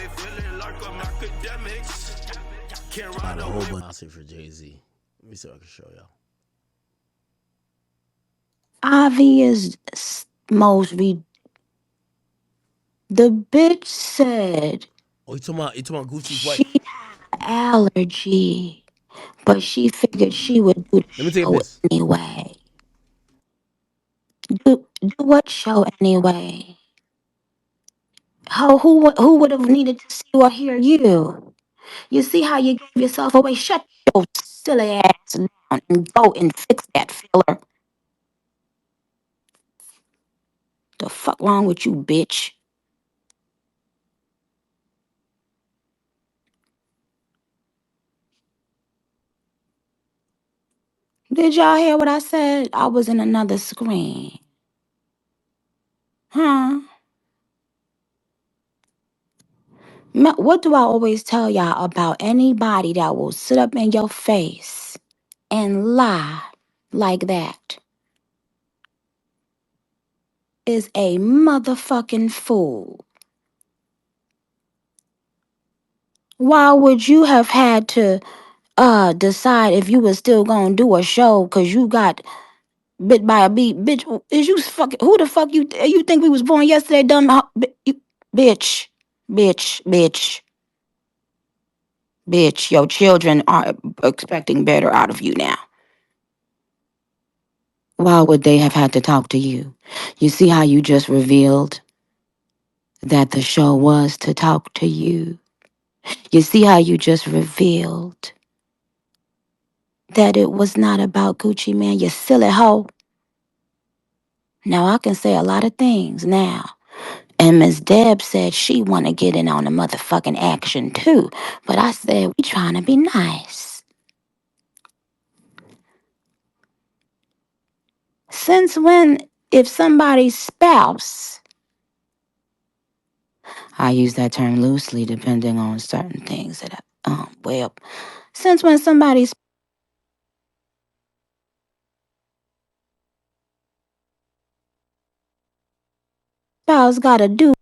feeling like I'm Akademiks. Can't ride a whole bunch for Jay-Z. Let me see if I can show y'all. Obvious most the bitch said Oh, you talking about Gucci's she wife. had allergy, but she figured she would do the Let me take show this. anyway. Do what show anyway? Who would have needed to see or hear you? You see how you gave yourself away? Shut your silly ass down and go and fix that filler. The fuck wrong with you, bitch? Did y'all hear what I said? I was in another screen. Huh? What do I always tell y'all about anybody that will sit up in your face and lie like that is a motherfucking fool. Why would you have had to decide if you was still gonna do a show because you got bit by a bee? Bitch, is you fucking who the fuck you think we was born yesterday, dumb bitch, bitch, bitch, bitch. Your children are expecting better out of you now. Why would they have had to talk to you? You see how you just revealed that the show was to talk to you? You see how you just revealed that it was not about Gucci Man, you silly hoe? Now I can say a lot of things now. And Miss Deb said she want to get in on the motherfucking action too. But I said we trying to be nice. Since when, if somebody's spouse, I use that term loosely depending on certain things that since when somebody's spouse got to do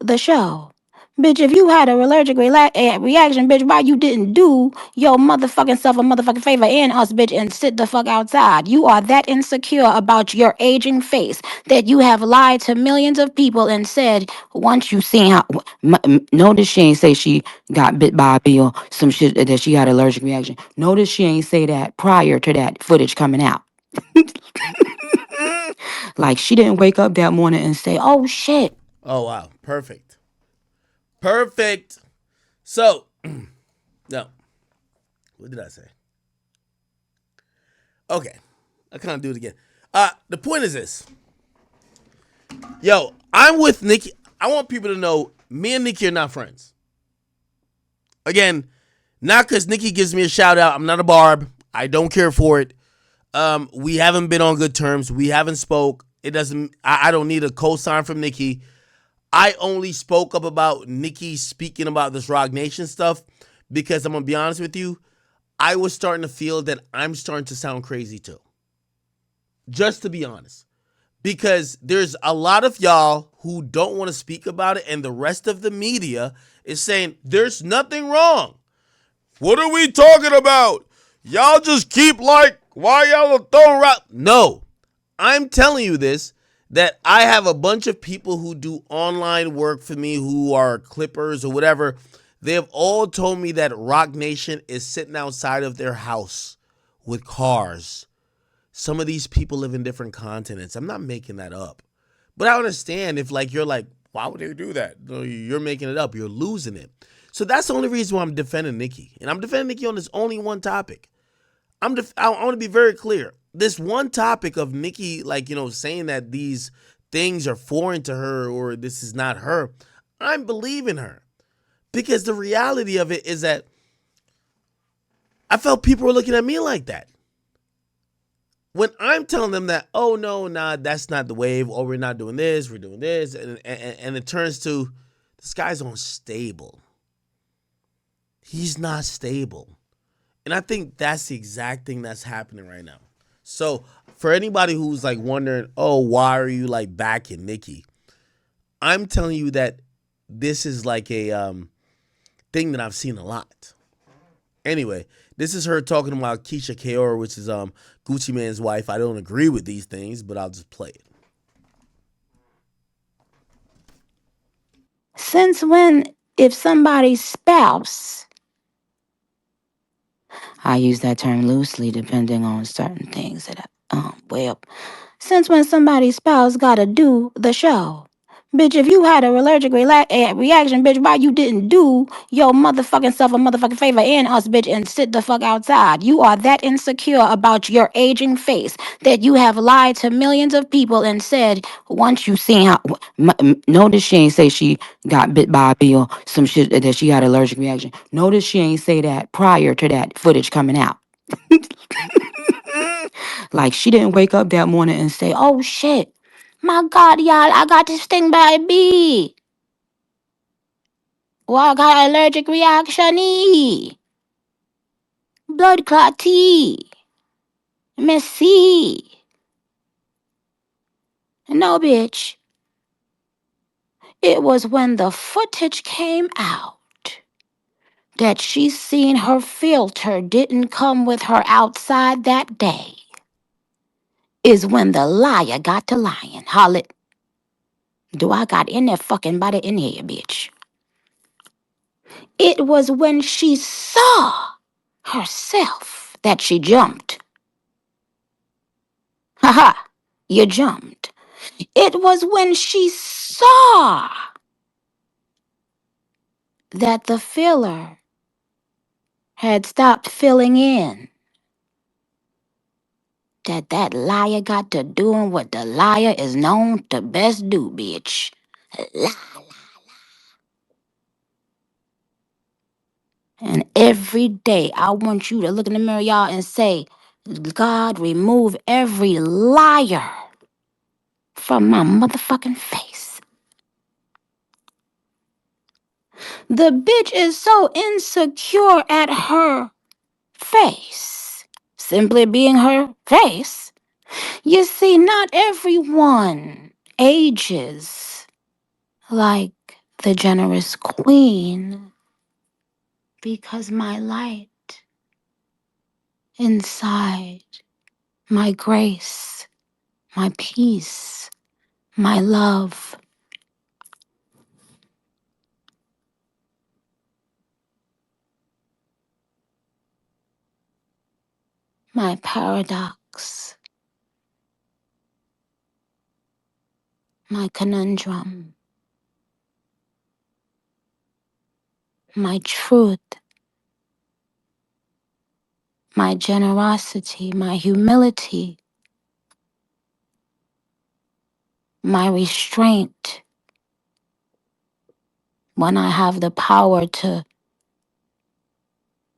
the show. Bitch, if you had a allergic reaction, bitch, why you didn't do your motherfucking self a motherfucking favor and us, bitch, and sit the fuck outside? You are that insecure about your aging face that you have lied to millions of people and said once you seen how. Notice she ain't say she got bit by a bee or some shit that she had an allergic reaction. Notice she ain't say that prior to that footage coming out. Like she didn't wake up that morning and say, "Oh shit." Oh wow, perfect, perfect. So, no, what did I say? Okay, I kind of do it again. The point is this. Yo, I'm with Nicki. I want people to know me and Nicki are not friends. Again, not because Nicki gives me a shout out. I'm not a barb. I don't care for it. We haven't been on good terms. We haven't spoke. It doesn't. I don't need a cosign from Nicki. I only spoke up about Nicki speaking about this Rock Nation stuff because I'm gonna be honest with you. I was starting to feel that I'm starting to sound crazy too. Just to be honest. Because there's a lot of y'all who don't want to speak about it, and the rest of the media is saying there's nothing wrong. What are we talking about? Y'all just keep like, why y'all are throwing rock? No, I'm telling you this, that I have a bunch of people who do online work for me who are clippers or whatever. They have all told me that Rock Nation is sitting outside of their house with cars. Some of these people live in different continents. I'm not making that up. But I understand if like you're like, why would they do that? No, you're making it up. You're losing it. So that's the only reason why I'm defending Nicki. And I'm defending Nicki on this only one topic. I want to be very clear. This one topic of Nicki, like, saying that these things are foreign to her or this is not her, I'm believing her. Because the reality of it is that I felt people were looking at me like that. When I'm telling them that, oh no, nah, that's not the wave, or we're not doing this, we're doing this, and it turns to this guy's unstable. He's not stable. And I think that's the exact thing that's happening right now. So for anybody who's like wondering, oh, why are you like backing Nicki? I'm telling you that this is like a thing that I've seen a lot. Anyway, this is her talking about Keisha Kaur, which is Gucci Mane's wife. I don't agree with these things, but I'll just play it. Since when, if somebody's spouse, I use that term loosely depending on certain things that since when somebody's spouse gotta do the show? Bitch, if you had a allergic reaction, bitch, why you didn't do your motherfucking self a motherfucking favor and us, bitch, and sit the fuck outside? You are that insecure about your aging face that you have lied to millions of people and said once you seen how. Notice she ain't say she got bit by a bee or some shit that she had allergic reaction. Notice she ain't say that prior to that footage coming out. Like she didn't wake up that morning and say, "Oh shit, my God, y'all, I got this thing by a bee. Well, I got allergic reaction. Blood clot tea. Messy. No, bitch. It was when the footage came out that she seen her filter didn't come with her outside that day. Is when the liar got to lying. Holla. Do I got in that fucking body in here, bitch? It was when she saw herself that she jumped. Ha ha, you jumped. It was when she saw that the filler had stopped filling in that that liar got to doing what the liar is known to best do, bitch. Lie. And every day I want you to look in the mirror, y'all, and say, God, remove every liar from my motherfucking face. The bitch is so insecure at her face, simply being her face. You see, not everyone ages like the generous queen because my light inside, my grace, my peace, my love, my paradox, my conundrum, my truth, my generosity, my humility, my restraint when I have the power to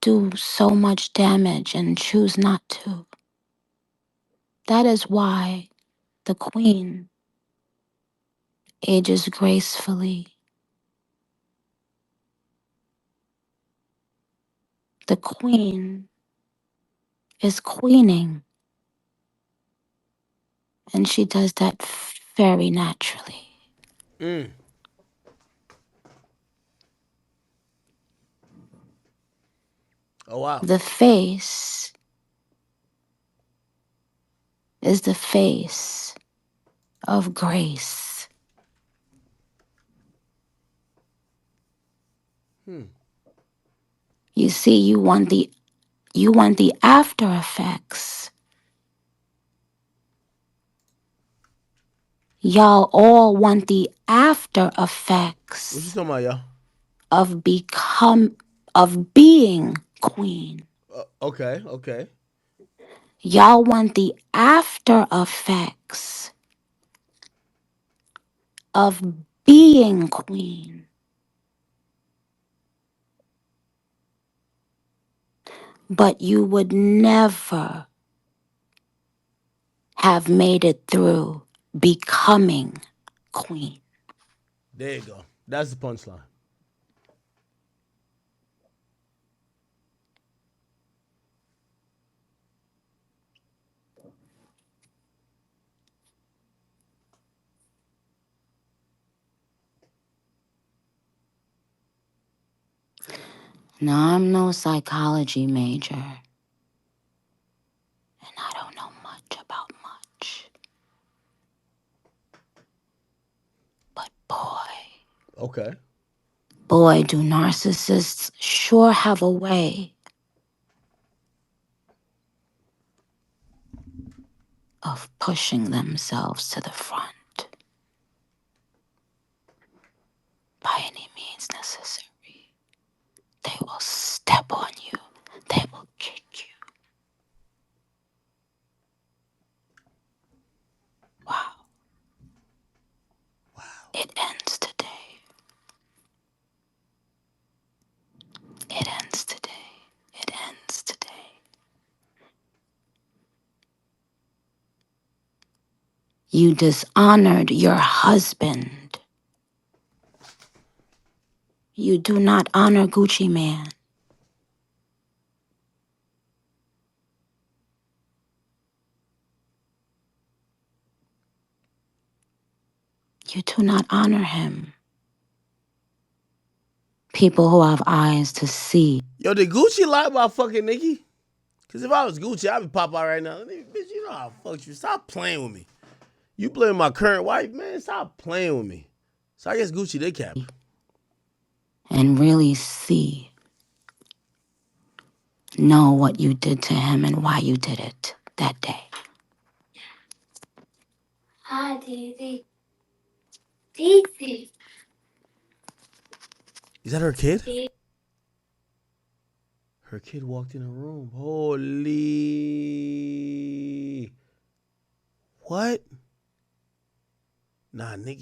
do so much damage and choose not to. That is why the queen ages gracefully. The queen is queening, and she does that very naturally. Mm. Oh wow. The face is the face of grace. Hmm. You see, you want the after effects. Y'all all want the after What you effects talking about, y'all? of being queen. Okay, okay. Y'all want the after effects of being queen. but you would never have made it through becoming queen. There you go. That's the punchline. Now, I'm no psychology major, and I don't know much about much. But Okay. boy, do narcissists sure have a way of pushing themselves to the front by any means necessary. They will step on you. They will kick you. Wow. It ends today. It ends today. It ends today. You dishonored your husband. You do not honor Gucci Man. You do not honor him. People who have eyes to see. Yo, did Gucci lie about fucking Nicki? Because if I was Gucci, I'd be pop out right now. Bitch, you know how I fucked you. Stop playing with me. You blame my current wife, man. Stop playing with me. So I guess Gucci did cap. And really know what you did to him and why you did it that day. Hi, Didi. Didi. Is that her kid? Her kid walked in the room. Holy. What? Nah, Nicki.